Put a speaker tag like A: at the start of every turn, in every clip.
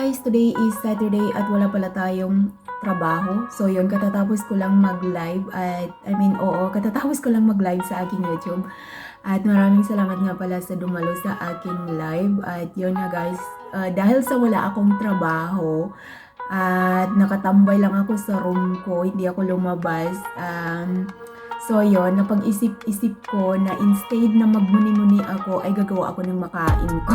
A: guys, today is Saturday at wala pala tayong trabaho. So yun, katatapos ko lang mag-live at katatapos ko lang mag-live sa aking YouTube. At maraming salamat nga pala sa dumalo sa aking live. At yun nga guys, dahil sa wala akong trabaho at nakatambay lang ako sa room ko, hindi ako lumabas. So yun, napag-isip-isip ko na instead na magmuni-muni ako, ay gagawa ako ng makain ko.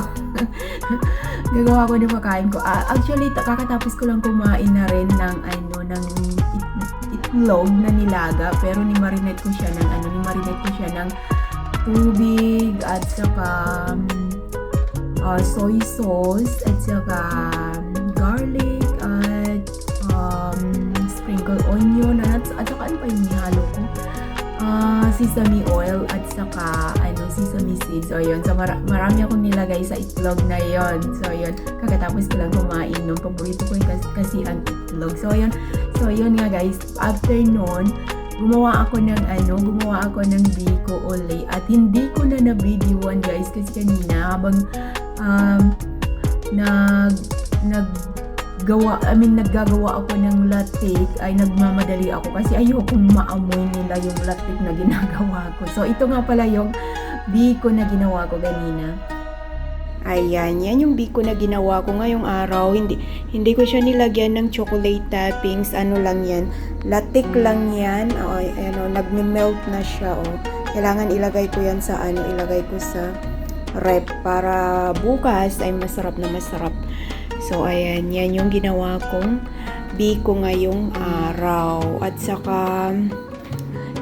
A: Gagawa ako ng makain ko. Actually, kakatapos ko lang kumain na rin ng itlog na nilaga, pero ni-marinate ko siya ng tubig at saka soy sauce at saka garlic at sprinkle onion at saka ano pa yung nihalo ko? Sesame oil at saka sesame seeds. So yun, so marami akong nilagay sa itlog na yon. So yun, kakatapos ko lang kumain nung paborito ko kasi ang itlog. So yun nga guys, after nun, gumawa ako ng biko uli at hindi ko na na-videoan guys kasi kanina habang naggagawa ako ng latik ay nagmamadali ako kasi ayokong maamoy nila yung latik na ginagawa ko. So ito nga pala yung biko na ginawa ko kanina. Ayan, yan yung biko na ginawa ko ngayong araw. Hindi ko siya nilagyan ng chocolate toppings. Ano lang yan, latik lang yan. Nagme-melt na siya. Kailangan ilagay ko yan sa ilagay ko sa rep para bukas ay masarap na masarap. So, ayan, yan yung ginawa kong biko ngayong araw. At saka,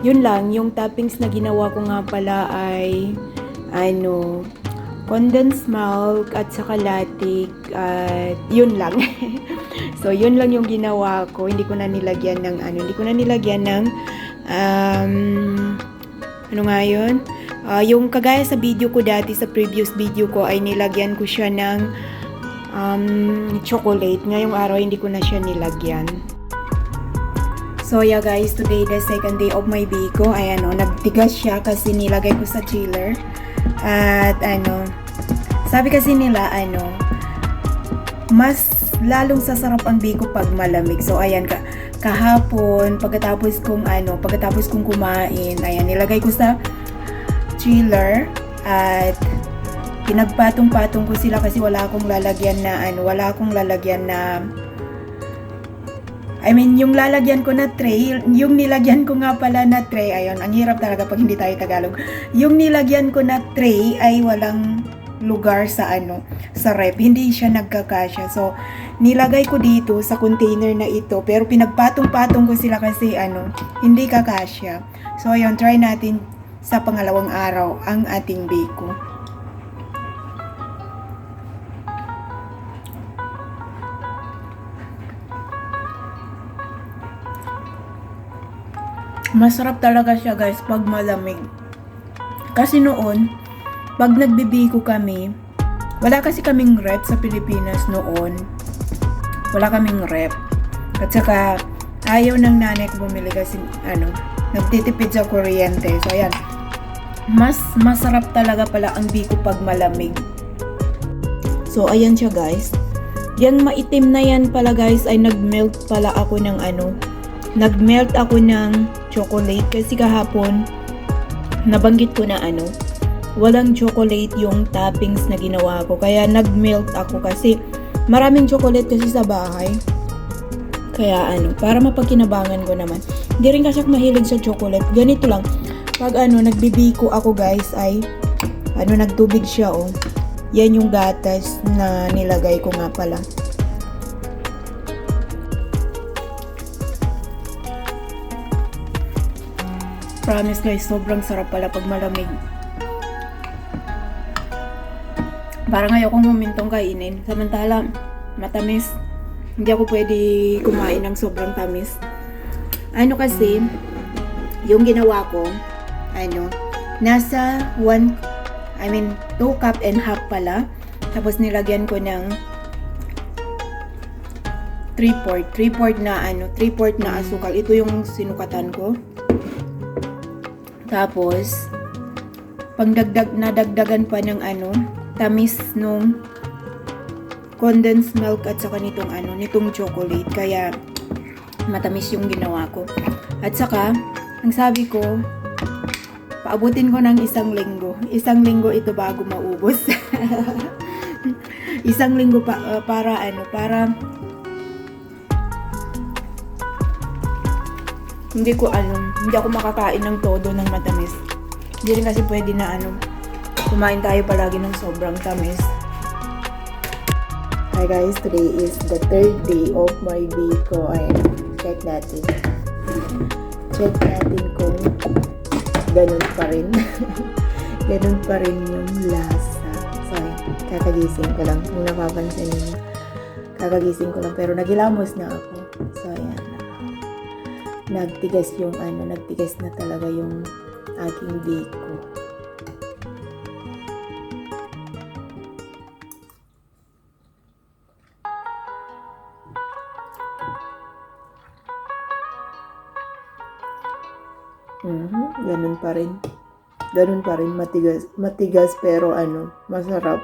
A: yun lang, yung toppings na ginawa ko nga pala ay, condensed milk at saka latik. At yun lang. So, yun lang yung ginawa ko. Hindi ko na nilagyan ng, yung kagaya sa video ko dati, sa previous video ko, ay nilagyan ko siya ng chocolate. Ngayong araw hindi ko na siya nilagyan. So yeah guys, today the second day of my biko. Ayan nagtigas siya kasi nilagay ko sa chiller. At sabi kasi nila mas lalong sasarap ang biko pag malamig. So ayan kahapon pagkatapos kong kumain, ayan nilagay ko sa chiller at pinagpatong-patong ko sila kasi wala akong lalagyan na yung lalagyan ko na tray, yung nilagyan ko nga pala na tray, ayun, ang hirap talaga pag hindi tayo Tagalog. Yung nilagyan ko na tray ay walang lugar sa rep, hindi siya nagkakasya. So, nilagay ko dito sa container na ito, pero pinagpatong-patong ko sila kasi hindi kakasya. So, ayun, try natin sa pangalawang araw ang ating biko. Masarap talaga siya guys pag malamig. Kasi noon, pag nagbibiko kami, wala kasi kaming rep sa Pilipinas noon. Wala kaming rep. At saka, ayaw ng nanay ko bumili kasi, nagtitipid sa kuryente. So, ayan. Mas masarap talaga pala ang biko pag malamig. So, ayan siya guys. Yan maitim na yan pala guys ay nagmelt ako ng chocolate kasi kahapon nabanggit ko na walang chocolate yung toppings na ginawa ko kaya nagmelt ako kasi maraming chocolate kasi sa bahay kaya para mapagkinabangan ko naman. Hindi rin kasi ako mahilig sa chocolate. Ganito lang pag nagbibiko ako guys ay nagtubig siya yan yung gatas na nilagay ko nga pala. Promise guys, sobrang sarap pala pag malamig. Parang ayokong humintong kainin. Samantala, matamis. Hindi ako pwede kumain ng sobrang tamis. Kasi, yung ginawa ko, nasa 2 cup and half pala. Tapos nilagyan ko ng 3/4 na asukal. Ito yung sinukatan ko. Tapos, nadagdagan pa ng tamis nung condensed milk at saka nitong chocolate. Kaya matamis yung ginawa ko. At saka, ang sabi ko, paabutin ko ng 1 linggo. 1 linggo ito bago maubos. 1 linggo para hindi ako makakain ng todo ng matamis. Hindi rin kasi pwede na kumain tayo palagi ng sobrang tamis. Hi guys, today is the 3rd day of my biko. Ayan, check natin kung ganun pa rin. Ganun pa rin yung lasa. Sorry, kakagising ko lang. Kung napapansin niyo, kakagising ko lang. Pero nagilamos na ako. So, ayan. Nagtigas na talaga yung aking biko. Ganun pa rin matigas pero masarap.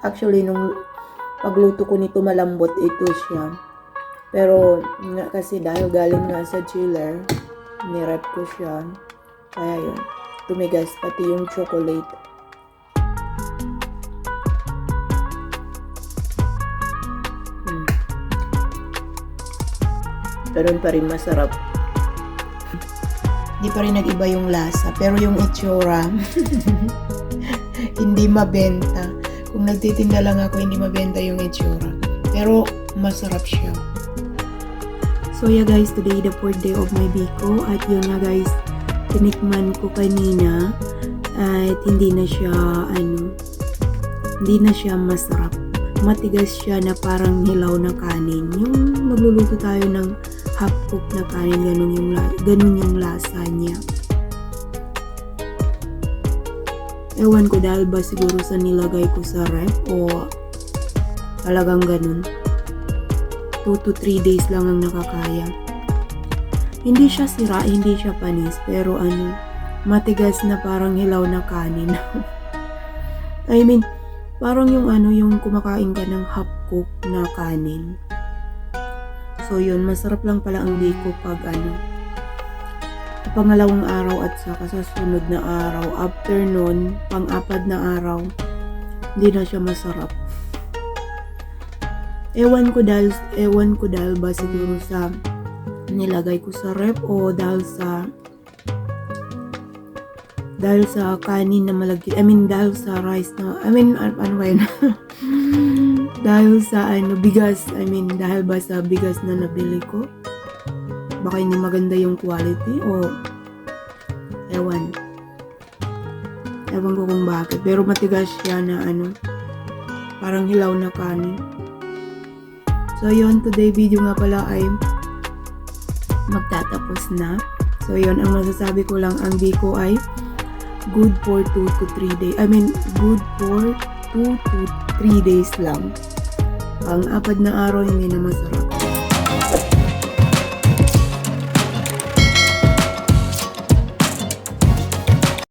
A: Actually nung pagluto ko nito malambot ito siya. Pero kasi dahil galing nga sa chiller, nirep ko siya. Kaya yun, tumigas pati yung chocolate. Ganun pa rin masarap. Hindi pa rin nag-iba yung lasa. Pero yung itsura, hindi mabenta. Kung nagtitinda lang ako, hindi mabenta yung itsura. Pero masarap siya. So yeah guys, today the 4th day of my biko. At yun nga guys, tinikman ko kanina. At hindi na siya masarap. Matigas siya na parang hilaw na kanin. Yung magluluto tayo ng half cook na kanin, ganun yung lasa niya. Ewan ko dahil ba siguro sa nilagay ko sa ref o talagang ganun. 2 to 3 days lang ang nakakaya. Hindi siya sira, hindi siya panis, pero matigas na parang hilaw na kanin. I mean, parang yung kumakain ka ng half cook na kanin. So yun, masarap lang pala ang biko pag pangalawang araw at saka sa sunod na araw. After nun, pang-4 na araw, hindi na siya masarap. Ewan ko dahil ba siguro sa nilagay ko sa ref o dahil sa kanin na malagkit. Dahil sa rice na, ano ba yun? Dahil sa bigas. Dahil ba sa bigas na nabili ko? Baka hindi maganda yung quality o ewan ko kung bakit. Pero matigas siya na parang hilaw na kanin. So yun, today video nga pala ay magtatapos na. So yun, ang masasabi ko lang, ang biko ay good for 2 to 3 days. Good for 2 to 3 days lang. Ang 4 na araw hindi na masarap.